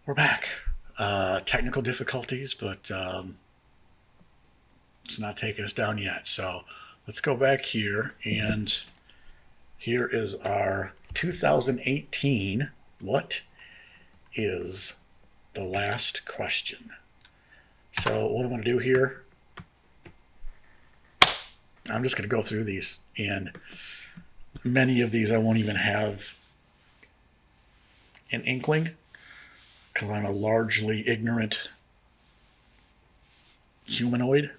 We're back. Technical difficulties, but it's not taking us down yet. So let's go back here, and here is our 2018 What is the Last Question? So what I'm going to do here, I'm just going to go through these, and many of these I won't even have an inkling because I'm a largely ignorant humanoid.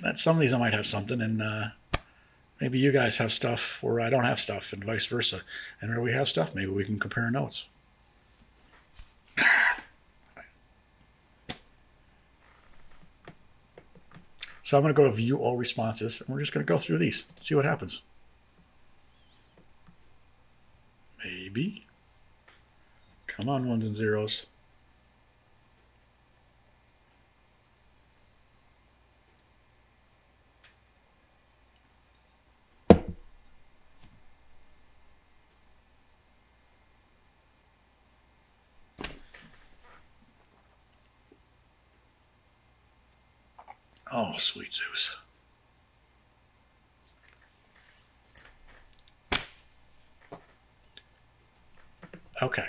That some of these I might have something, and maybe you guys have stuff where I don't have stuff, and vice versa. And where we have stuff, maybe we can compare notes. So I'm going to go to view all responses, and we're just going to go through these, see what happens. Maybe. Come on, ones and zeros. Oh, sweet Zeus. Okay.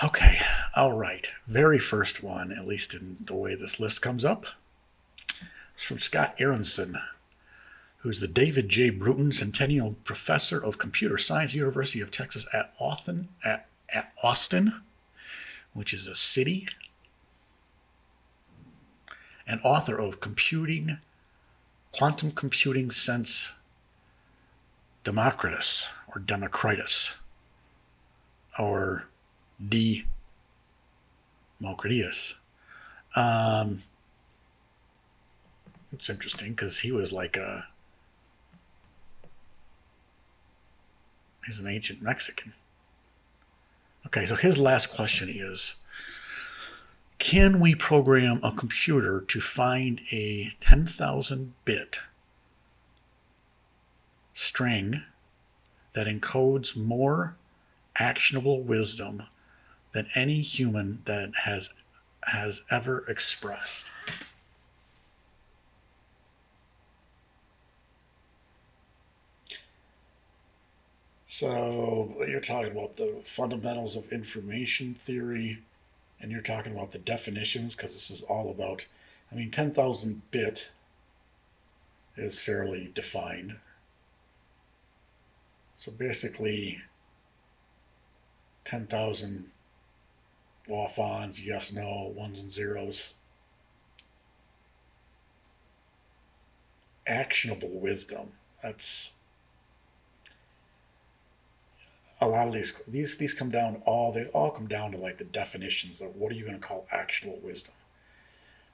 Okay, all right. Very first one, at least in the way this list comes up, is from Scott Aaronson, who's the David J. Bruton Centennial Professor of Computer Science, University of Texas at Austin, which is a city, and author of Quantum Computing Since Democritus, or Democritus. It's interesting because he was like he's an ancient Mexican. Okay, so his last question is, can we program a computer to find a 10,000 bit string that encodes more actionable wisdom than any human that has ever expressed? So you're talking about the fundamentals of information theory, and you're talking about the definitions, because this is all about, 10,000 bit is fairly defined. So basically, 10,000 woth, yes, no, ones and zeros. Actionable wisdom. That's a lot of these come down they all come down to like the definitions of what are you going to call actual wisdom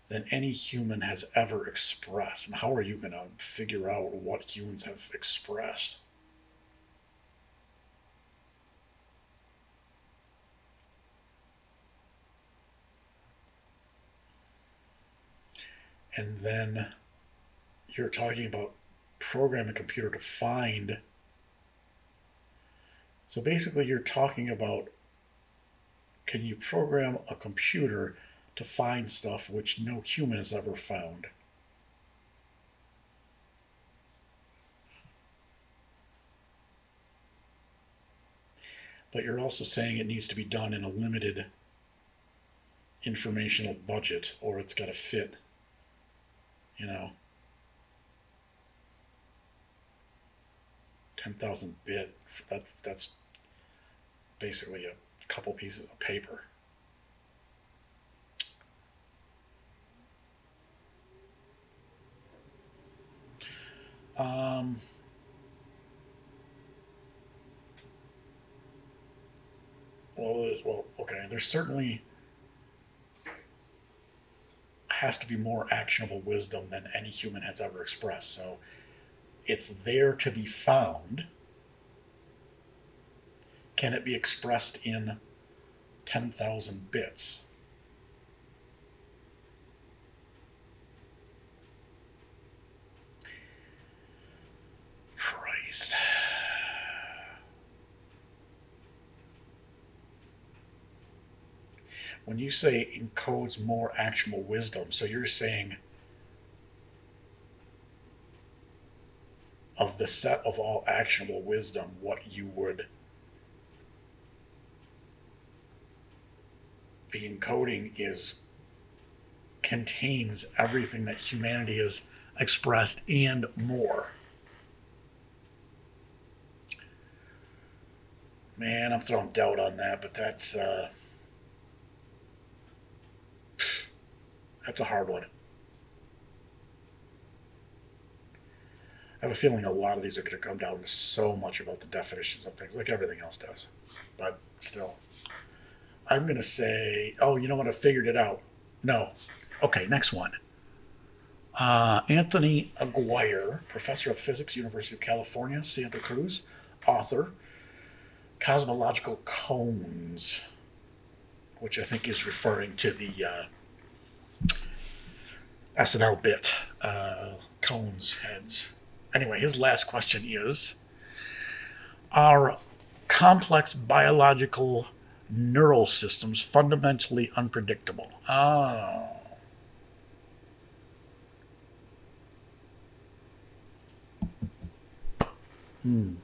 than any human has ever expressed, and how are you going to figure out what humans have expressed? And then you're talking about programming a computer to find. So basically, you're talking about, can you program a computer to find stuff which no human has ever found? But you're also saying it needs to be done in a limited informational budget, or it's got to fit, you know, 10,000 bit. That's basically a couple pieces of paper. Um, okay. There's certainly has to be more actionable wisdom than any human has ever expressed. So it's there to be found. Can it be expressed in 10,000 bits? Christ. When you say encodes more actionable wisdom, so you're saying of the set of all actionable wisdom, what you would be encoding is contains everything that humanity has expressed and more. Man, I'm throwing doubt on that, but that's a hard one. I have a feeling a lot of these are going to come down to so much about the definitions of things, like everything else does. But still, I'm going to say, oh, you know what? I figured it out. No. Okay, next one. Anthony Aguirre, professor of physics, University of California, Santa Cruz, author, cosmological cones, which I think is referring to the SNL bit, cones heads. Anyway, his last question is, are complex biological neural systems fundamentally unpredictable? Oh. Well,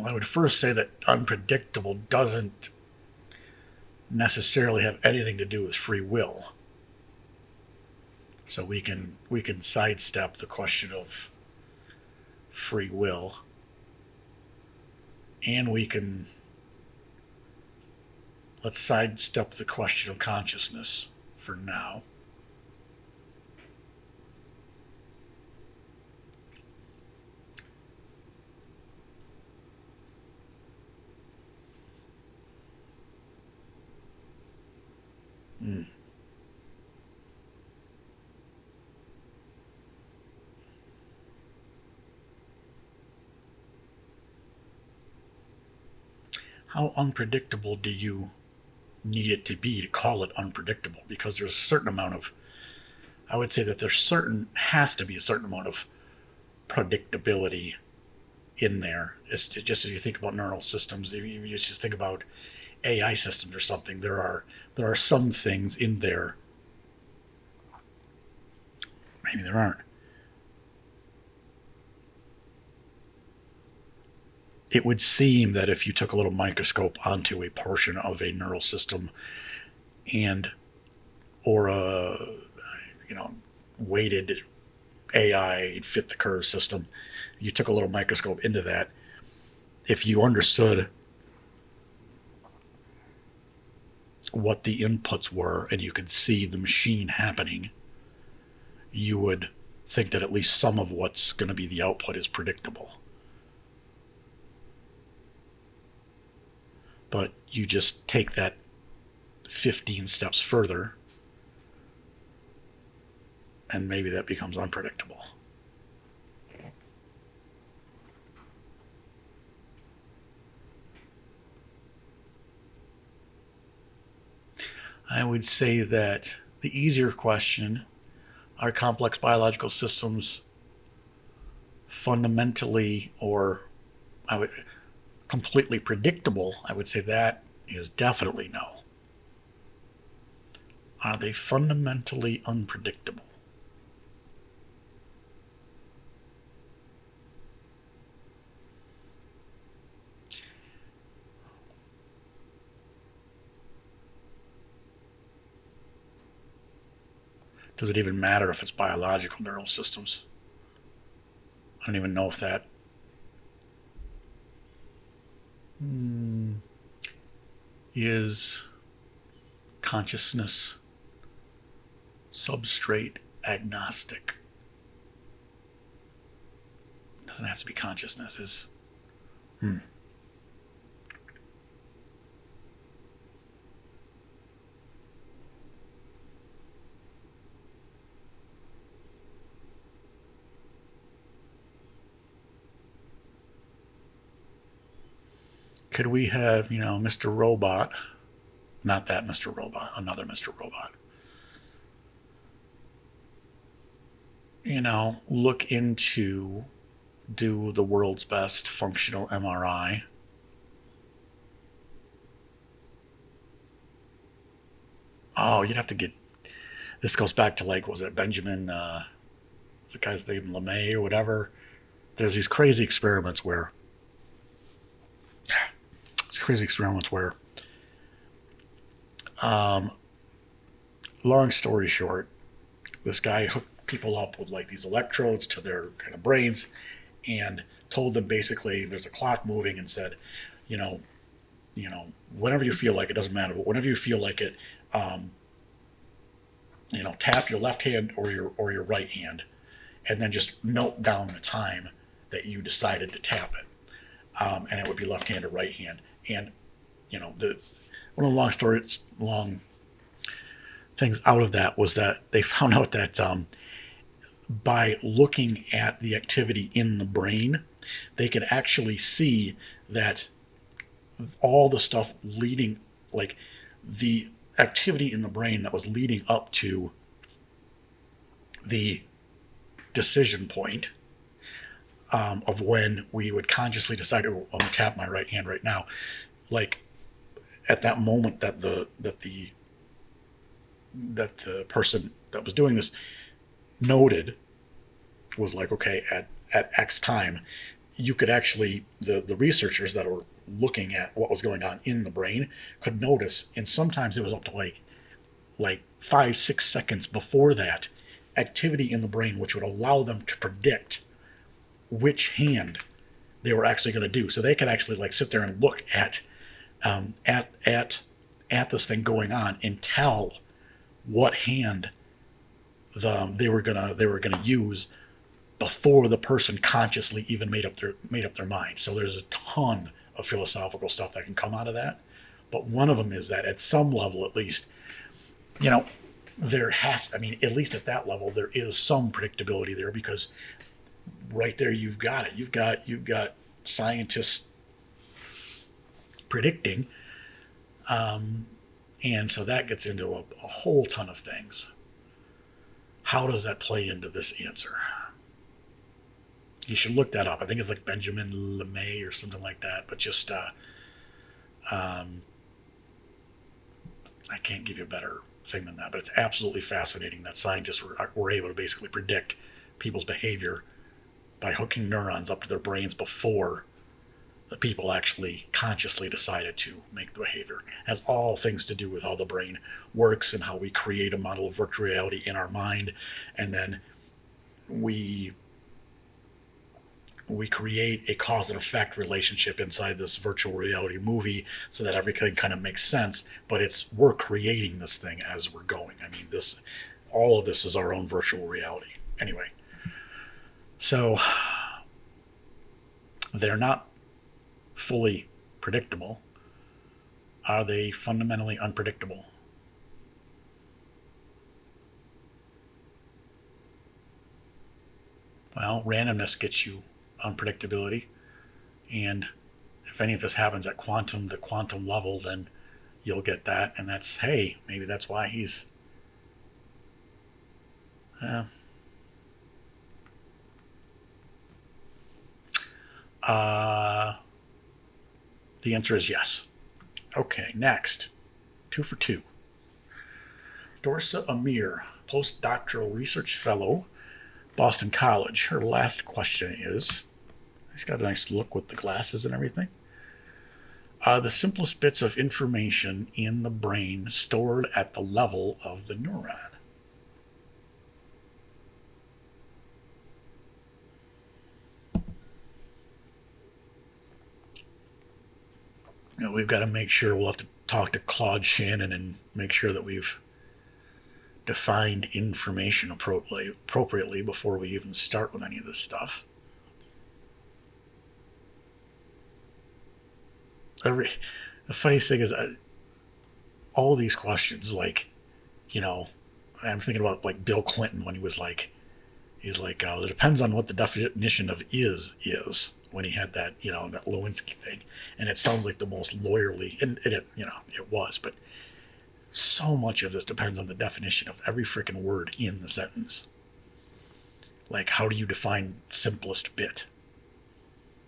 I would first say that unpredictable doesn't necessarily have anything to do with free will. So we can sidestep the question of free will, and let's sidestep the question of consciousness for now. How unpredictable do you need it to be to call it unpredictable? Because there's a certain amount of, I would say that has to be a certain amount of predictability in there. It's just as you think about neural systems, you just think about AI systems or something, there are some things in there. Maybe there aren't. It would seem that if you took a little microscope onto a portion of a neural system or a weighted AI fit the curve system, you took a little microscope into that, if you understood what the inputs were and you could see the machine happening, you would think that at least some of what's going to be the output is predictable. But you just take that 15 steps further, and maybe that becomes unpredictable. I would say that the easier question, are complex biological systems fundamentally or completely predictable? I would say that is definitely no. Are they fundamentally unpredictable? Does it even matter if it's biological neural systems? I don't even know if that is consciousness substrate agnostic. It doesn't have to be consciousness. Could we have, Mr. Robot, not that Mr. Robot, another Mr. Robot, look into, do the world's best functional MRI Oh, you'd have to get. This goes back to like, was it Benjamin? What's the guy's name, LeMay or whatever? There's these crazy experiments where. These crazy experiments where. Um, Long story short, this guy hooked people up with like these electrodes to their kind of brains, and told them basically there's a clock moving, and said, you know, whenever you feel like it, doesn't matter, but whenever you feel like it, um, tap your left hand or your right hand, and then just note down the time that you decided to tap it, and it would be left hand or right hand. And the one of the long things out of that was that they found out that by looking at the activity in the brain, they could actually see that all the stuff leading, like the activity in the brain that was leading up to the decision point, of when we would consciously decide, oh, I'm gonna tap my right hand right now, like at that moment that the person that was doing this noted, was like, okay, at X time, you could actually, the researchers that were looking at what was going on in the brain could notice, and sometimes it was up to like 5-6 seconds before that, activity in the brain which would allow them to predict which hand they were actually going to do. So they could actually like sit there and look at this thing going on and tell what hand they were gonna use before the person consciously even made up their mind. So there's a ton of philosophical stuff that can come out of that. But one of them is that at some level, at least, there has, I mean, at least at that level, there is some predictability there, because right there you've got it. You've got scientists predicting, and so that gets into a whole ton of things. How does that play into this answer? You should look that up. I think it's like Benjamin LeMay or something like that. But just, I can't give you a better thing than that. But it's absolutely fascinating that scientists were able to basically predict people's behavior by hooking neurons up to their brains before the people actually consciously decided to make the behavior. It has all things to do with how the brain works and how we create a model of virtual reality in our mind, and then we create a cause and effect relationship inside this virtual reality movie so that everything kind of makes sense. But we're creating this thing as we're going. I mean, all of this is our own virtual reality. Anyway, so they're not fully predictable. Are they fundamentally unpredictable? Well, randomness gets you unpredictability, and if any of this happens at the quantum level, then you'll get that, and that's, hey, maybe that's why he's the answer is yes. Okay, next. 2 for 2. Dorsa Amir, postdoctoral research fellow, Boston College. Her last question is, she's got a nice look with the glasses and everything. Are the simplest bits of information in the brain stored at the level of the neuron? We've got to make sure, we'll have to talk to Claude Shannon and make sure that we've defined information appropriately before we even start with any of this stuff. The funniest thing is, all these questions, like, I'm thinking about like Bill Clinton when he's like, it depends on what the definition of is when he had that, that Lewinsky thing. And it sounds like the most lawyerly, and it was, but so much of this depends on the definition of every freaking word in the sentence. Like, how do you define simplest bit?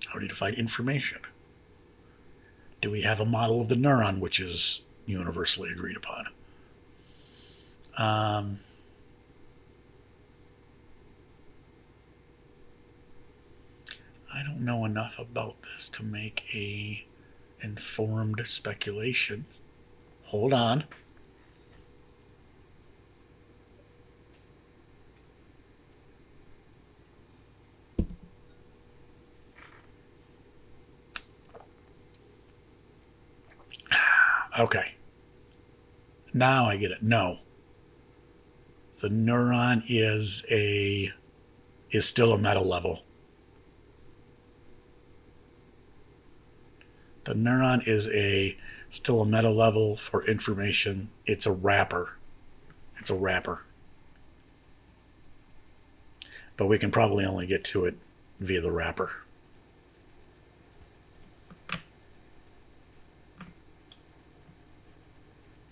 How do you define information? Do we have a model of the neuron which is universally agreed upon? Um, I don't know enough about this to make a informed speculation. Hold on. Okay. Now I get it. No. The neuron is still a meta level. The neuron is still a meta level for information. It's a wrapper. It's a wrapper. But we can probably only get to it via the wrapper.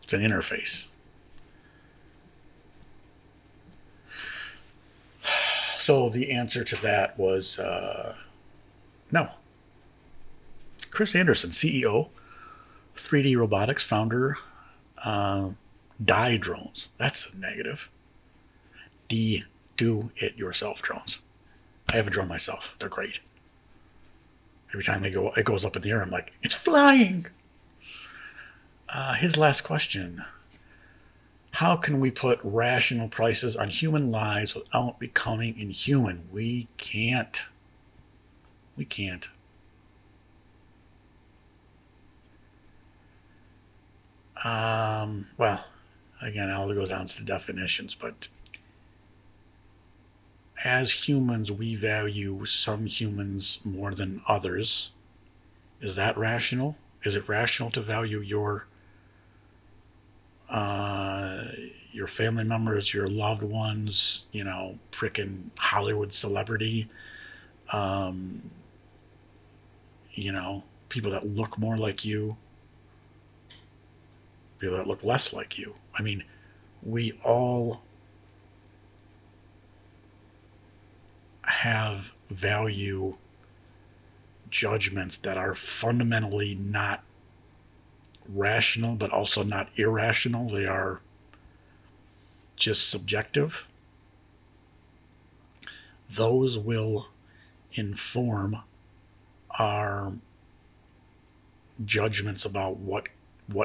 It's an interface. So the answer to that was no. Chris Anderson, CEO, 3D Robotics, founder, die drones. That's a negative. Do-it-yourself drones. I have a drone myself. They're great. Every time it goes up in the air, I'm like, it's flying. His last question. How can we put rational prices on human lives without becoming inhuman? We can't. We can't. Well, again, all it goes down to the definitions, but as humans, we value some humans more than others. Is that rational? Is it rational to value your family members, your loved ones, frickin' Hollywood celebrity, people that look more like you, people that look less like you? I mean, we all have value judgments that are fundamentally not rational, but also not irrational. They are just subjective. Those will inform our judgments about what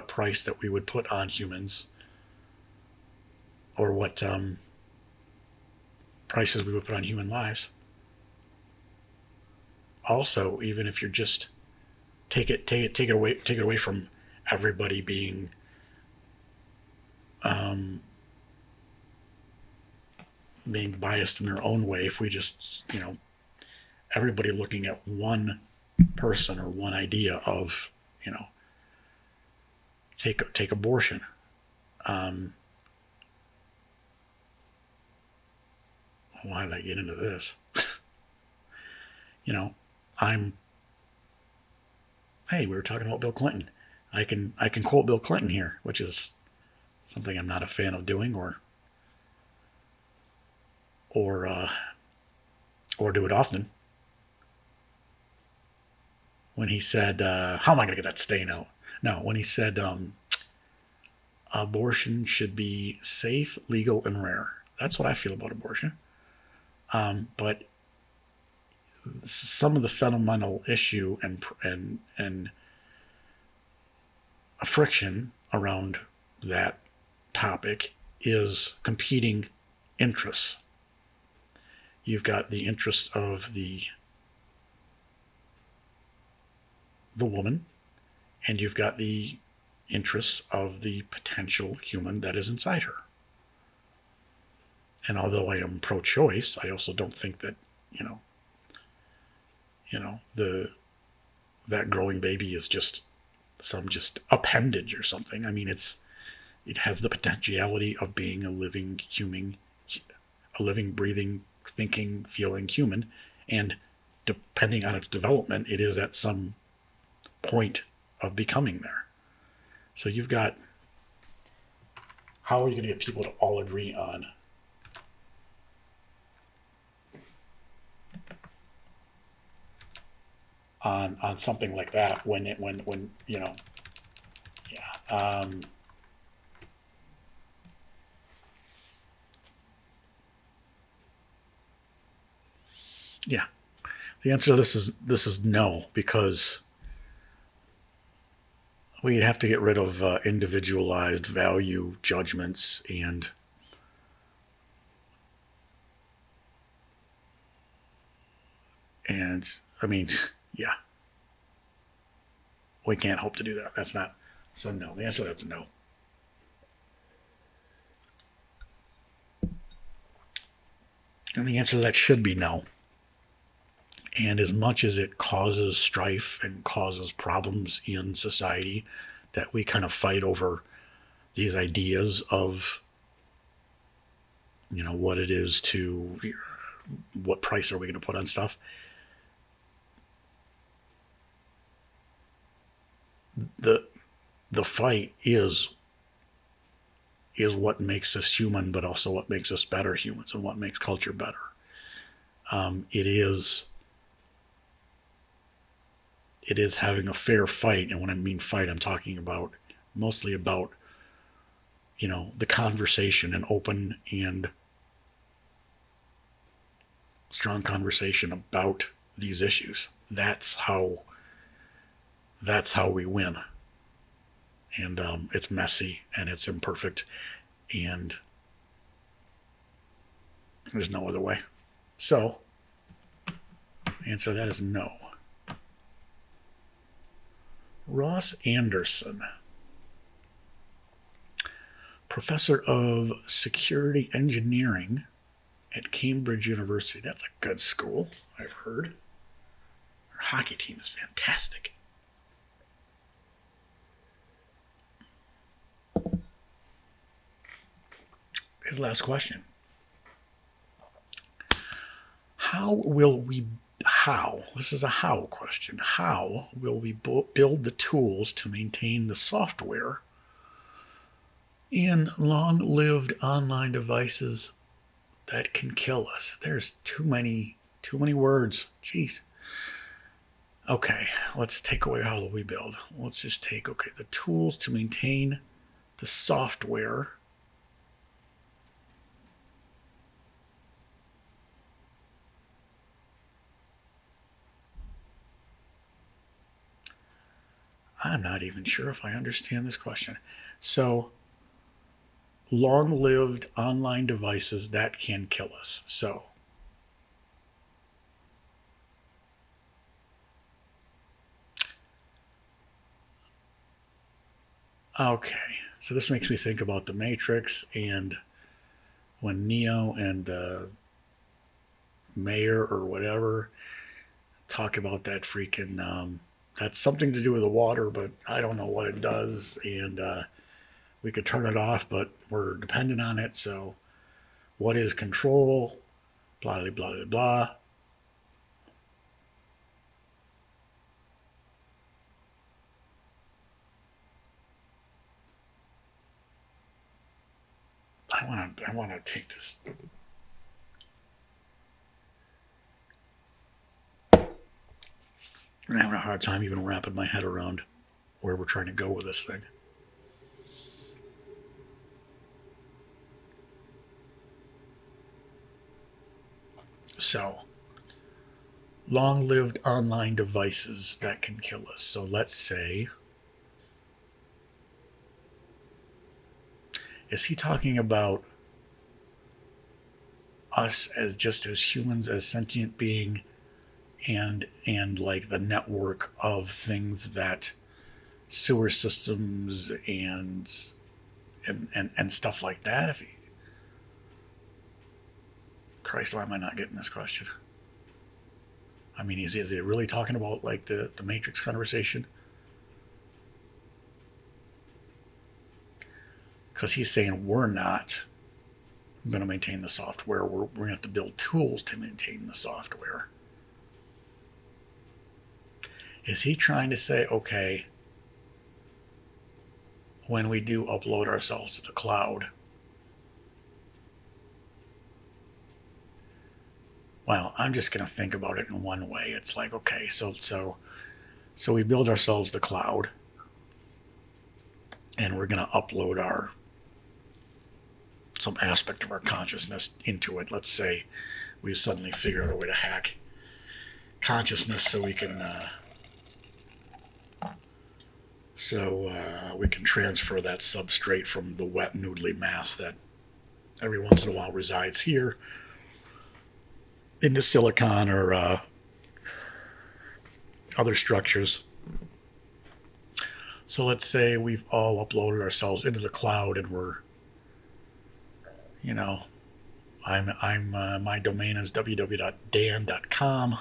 price that we would put on humans, or what prices we would put on human lives. Also, even if you're just take it away from everybody being biased in their own way. If we just, everybody looking at one person or one idea of, take abortion. Why did I get into this? Hey, we were talking about Bill Clinton. I can quote Bill Clinton here, which is something I'm not a fan of doing, or do it often. When he said, how am I going to get that stain out? No, when he said abortion should be safe, legal, and rare. That's what I feel about abortion. But some of the fundamental issue and a friction around that topic is competing interests. You've got the interest of the woman, and you've got the interests of the potential human that is inside her. And although I am pro-choice, I also don't think that that growing baby is just some appendage or something. I mean, it has the potentiality of being a living human, a living, breathing, thinking, feeling human, and depending on its development, it is at some point of becoming there. So you've got, how are you going to get people to all agree on something like that when Yeah. The answer to this is no, because we'd have to get rid of individualized value judgments and I mean, yeah, we can't hope to do that. That's not so. No, the answer to that's no. And the answer to that should be no. And as much as it causes strife and causes problems in society, that we kind of fight over these ideas of, what it is to, what price are we going to put on stuff? The fight is what makes us human, but also what makes us better humans and what makes culture better. It is having a fair fight, and when I mean fight, I'm talking about mostly about the conversation, an open and strong conversation about these issues. That's how we win. And it's messy and it's imperfect, and there's no other way. So, the answer to that is no. Ross Anderson, professor of security engineering at Cambridge University. That's a good school, I've heard. Our hockey team is fantastic. His last question. This is a how question. How will we build the tools to maintain the software in long-lived online devices that can kill us? There's too many words. Jeez. Okay, let's take away how will we build. Let's just take, the tools to maintain the software I'm not even sure if I understand this question. So, long-lived online devices that can kill us. So, okay. So this makes me think about the Matrix, and when Neo and Mayor or whatever talk about that freaking that's something to do with the water, but I don't know what it does, and we could turn it off, but we're dependent on it. So, what is control? Blah blah blah blah blah. I want to take this. I'm having a hard time even wrapping my head around where we're trying to go with this thing. So, long-lived online devices that can kill us. So let's say, is he talking about us as just as humans, as sentient being, and like the network of things that sewer systems and stuff like that? If he, Christ, why am I not getting this question? I mean, is it really talking about like the Matrix conversation? Because he's saying we're not going to maintain the software. We're going to have to build tools to maintain the software. Is he trying to say, okay, when we do upload ourselves to the cloud, well, I'm just going to think about it in one way. It's like, okay, so we build ourselves the cloud, and we're going to upload some aspect of our consciousness into it. Let's say we suddenly figure out a way to hack consciousness so we can transfer that substrate from the wet noodly mass that every once in a while resides here into silicon or other structures. So let's say we've all uploaded ourselves into the cloud and we're, my domain is www.dan.com.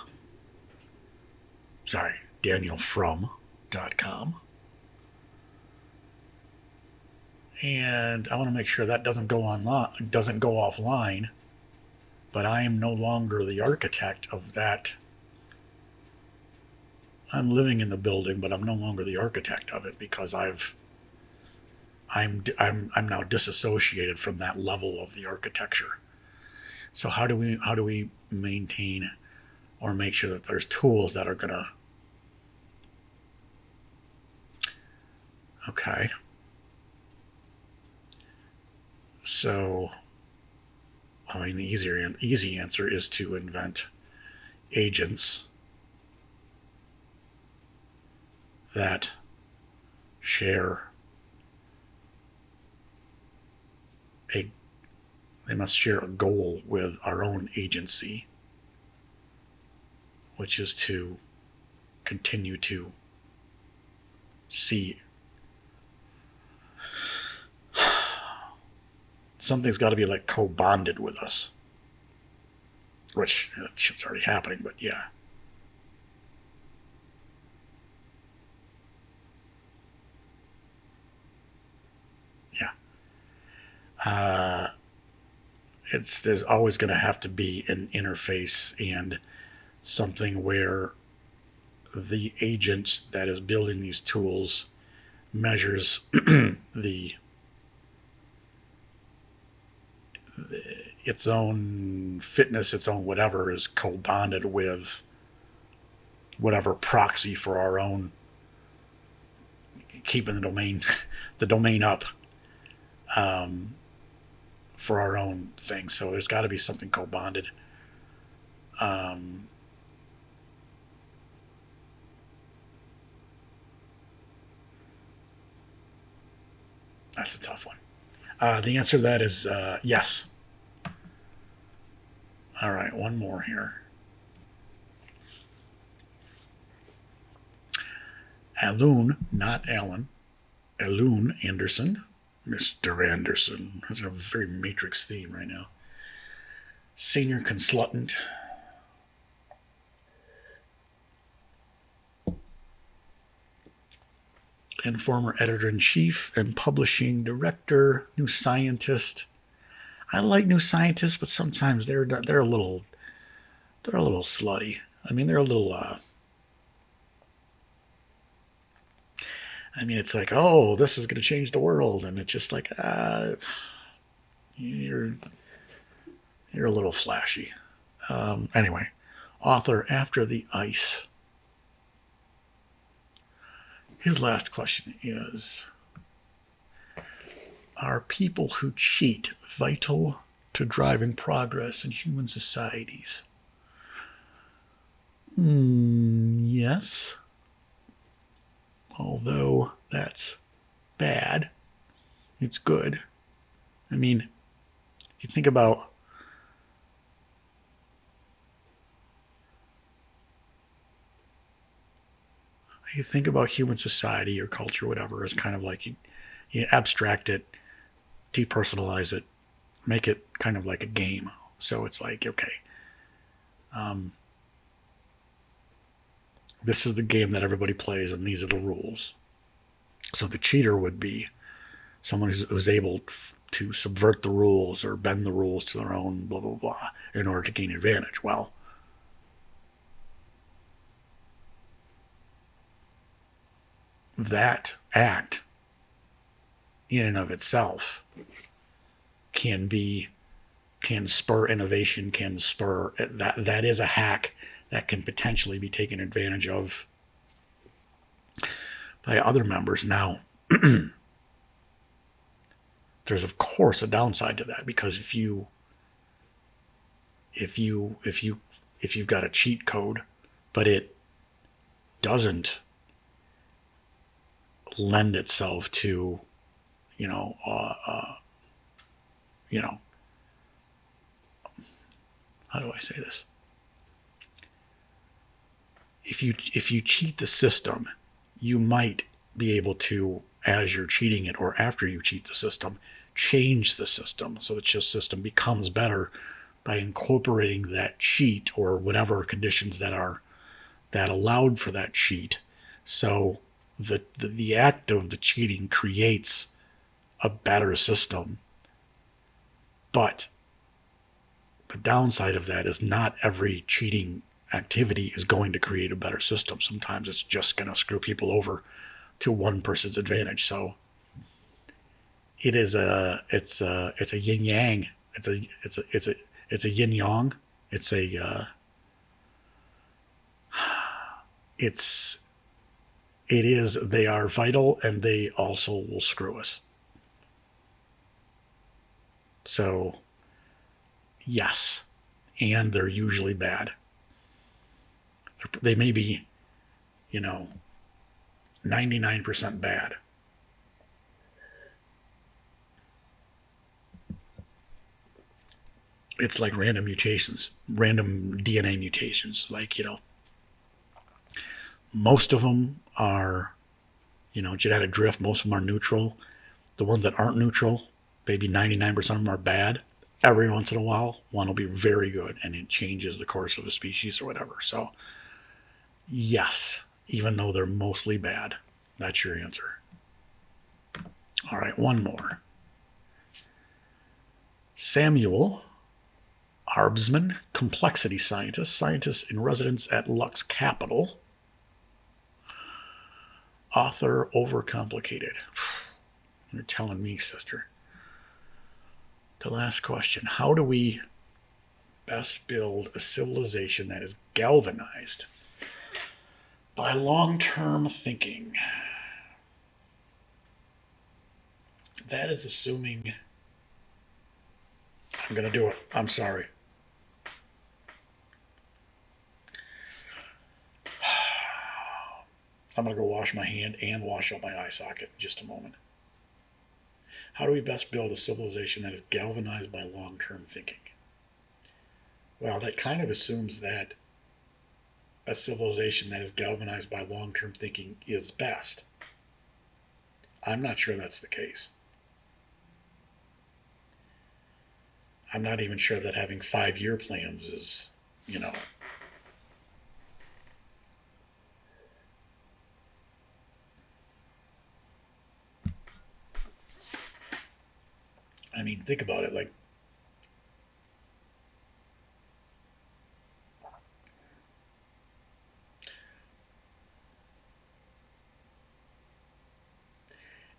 Sorry, danielfrom.com. And I want to make sure that doesn't go offline, but I am no longer the architect of that. I'm living in the building, but I'm no longer the architect of it because I'm now disassociated from that level of the architecture. So how do we maintain or make sure that there's tools that are gonna okay. So the easy answer is to invent agents that they must share a goal with our own agency, which is to continue to see. Something's got to be like co-bonded with us, which that shit's already happening, but yeah. There's always going to have to be an interface and something where the agent that is building these tools measures its own fitness, its own whatever is co-bonded with whatever proxy for our own keeping the domain up. For our own thing. So there's got to be something co-bonded. That's a tough one. The answer to that is yes. All right, one more here. Aloon, not Alan. Aloon Anderson. Mr. Anderson. That's a very Matrix theme right now. Senior consultant. And former editor-in-chief and publishing director, New Scientist. I like New Scientist, but sometimes they're a little slutty. I mean, they're a little it's like, oh, this is going to change the world, and it's just like, you're a little flashy. Anyway, author After the Ice. His last question is, are people who cheat vital to driving progress in human societies? Yes. Although that's bad, it's good. I mean, if you think about human society or culture, whatever, as kind of like you abstract it, depersonalize it, make it kind of like a game. So it's like, okay, this is the game that everybody plays, and these are the rules. So the cheater would be someone who's able to subvert the rules or bend the rules to their own blah, blah, blah in order to gain advantage. Well, that act in and of itself can spur innovation, can spur that is a hack that can potentially be taken advantage of by other members. Now, there's of course a downside to that, because if you've got a cheat code but it doesn't lend itself to, you know, you know, how do I say this? If you cheat the system, you might be able to, as you're cheating it or after you cheat the system, change the system so that your system becomes better by incorporating that cheat or whatever conditions that allowed for that cheat. So the act of the cheating creates a better system, but the downside of that is not every cheating activity is going to create a better system. Sometimes it's just going to screw people over to one person's advantage. So it's a yin yang. It's a yin yang. They are vital, and they also will screw us. So yes, and they're usually bad. They may be, 99% bad. It's like random mutations, random DNA mutations. Like, most of them are, genetic drift. Most of them are neutral. The ones that aren't neutral, maybe 99% of them are bad. Every once in a while, one will be very good, and it changes the course of a species or whatever. So, yes, even though they're mostly bad. That's your answer. All right, one more. Samuel Arbsman, complexity scientist in residence at Lux Capital. Author, overcomplicated. You're telling me, sister. The last question. How do we best build a civilization that is galvanized by long-term thinking? That is assuming... I'm going to do it. I'm sorry. I'm going to go wash my hand and wash out my eye socket in just a moment. How do we best build a civilization that is galvanized by long-term thinking? Well, that kind of assumes that a civilization that is galvanized by long-term thinking is best. I'm not sure that's the case. I'm not even sure that having 5-year plans is, I mean, think about it. Like,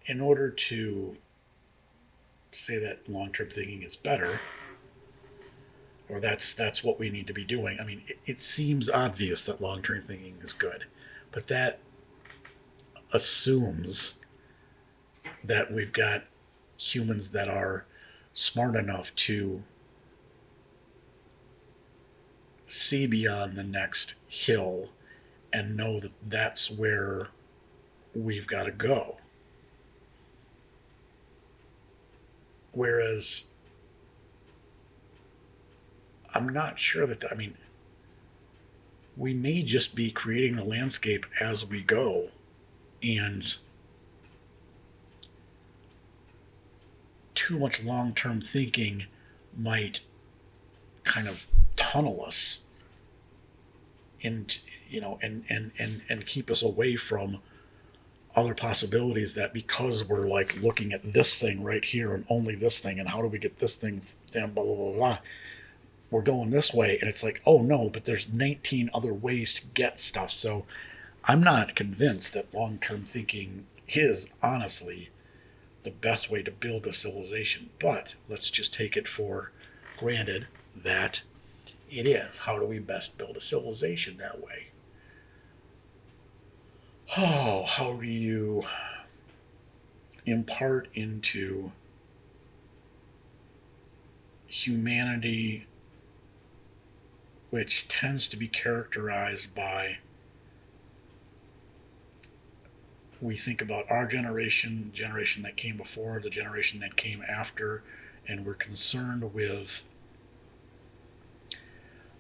in order to say that long-term thinking is better, or that's what we need to be doing. I mean, it seems obvious that long-term thinking is good, but that assumes that we've got humans that are smart enough to see beyond the next hill and know that that's where we've got to go. Whereas I'm not sure that, we may just be creating the landscape as we go, and too much long-term thinking might kind of tunnel us and keep us away from other possibilities, that because we're like looking at this thing right here and only this thing, and how do we get this thing down, blah, blah, blah, blah, we're going this way, and it's like, oh no, but there's 19 other ways to get stuff. So I'm not convinced that long-term thinking is honestly the best way to build a civilization, but let's just take it for granted that it is. How do we best build a civilization that way? Oh, how do you impart into humanity which tends to be characterized by, we think about our generation, generation that came before, the generation that came after, and we're concerned with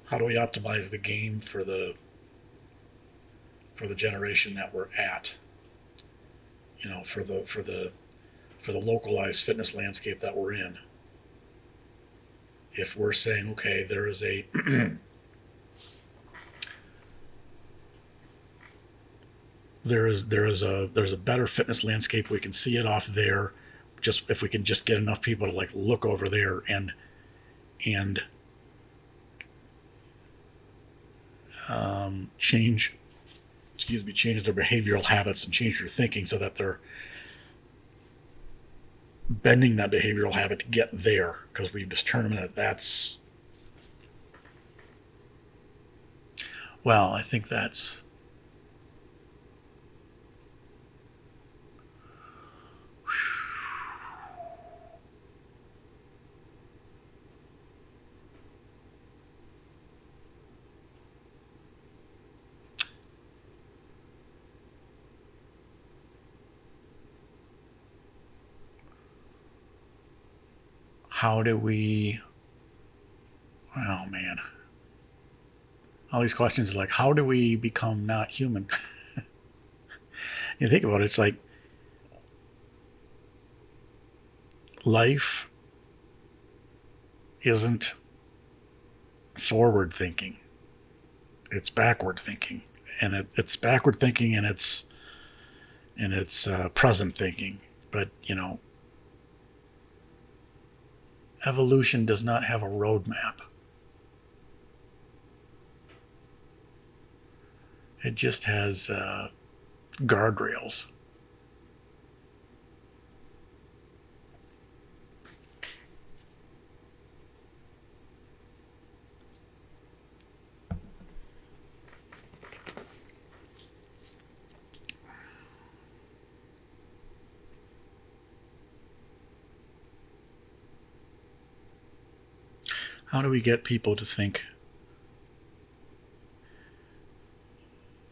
how do we optimize the game for the generation that we're at, for the localized fitness landscape that we're in. If we're saying, okay, there is a there's a better fitness landscape, we can see it off there, just if we can just get enough people to like look over there and change their behavioral habits and change their thinking so that they're bending that behavioral habit to get there, because we've determined that that's, well, I think that's, how do we, oh man, all these questions are like, how do we become not human? You think about it, it's like life isn't forward thinking, it's backward thinking, and it's backward thinking, and it's present thinking. But evolution does not have a roadmap. It just has guardrails. How do we get people to think?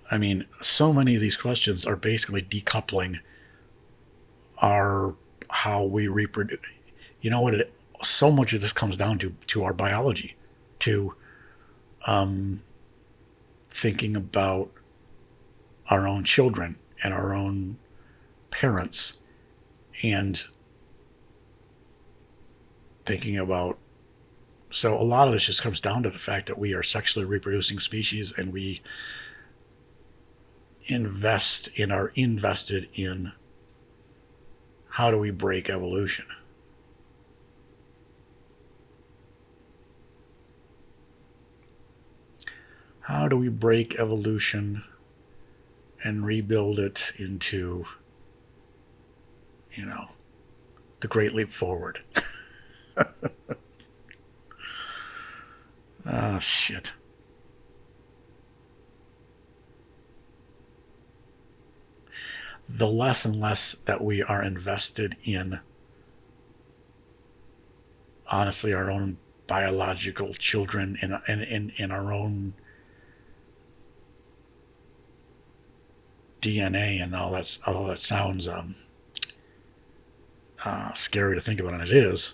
I mean, so many of these questions are basically decoupling how we reproduce. You know what? So much of this comes down to our biology, to thinking about our own children and our own parents, and thinking about. So a lot of this just comes down to the fact that we are sexually reproducing species, and we are invested in how do we break evolution. How do we break evolution and rebuild it into, the Great Leap Forward? Ah, shit. The less and less that we are invested in, honestly, our own biological children and in our own DNA and all that sounds scary to think about, and it is.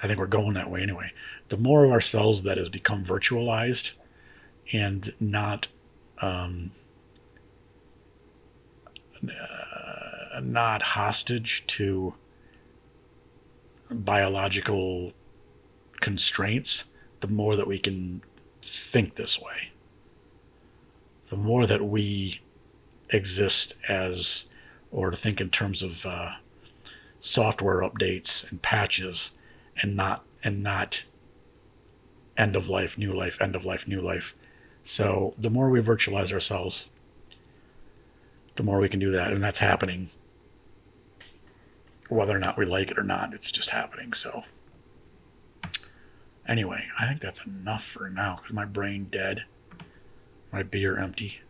I think we're going that way anyway. The more of ourselves that has become virtualized and not hostage to biological constraints, the more that we can think this way. The more that we exist as, or to think in terms of software updates and patches, and not end of life, new life, end of life, new life. So the more we virtualize ourselves, the more we can do that, and that's happening whether or not we like it or not. It's just happening. So anyway, I think that's enough for now, because my brain dead, my beer empty.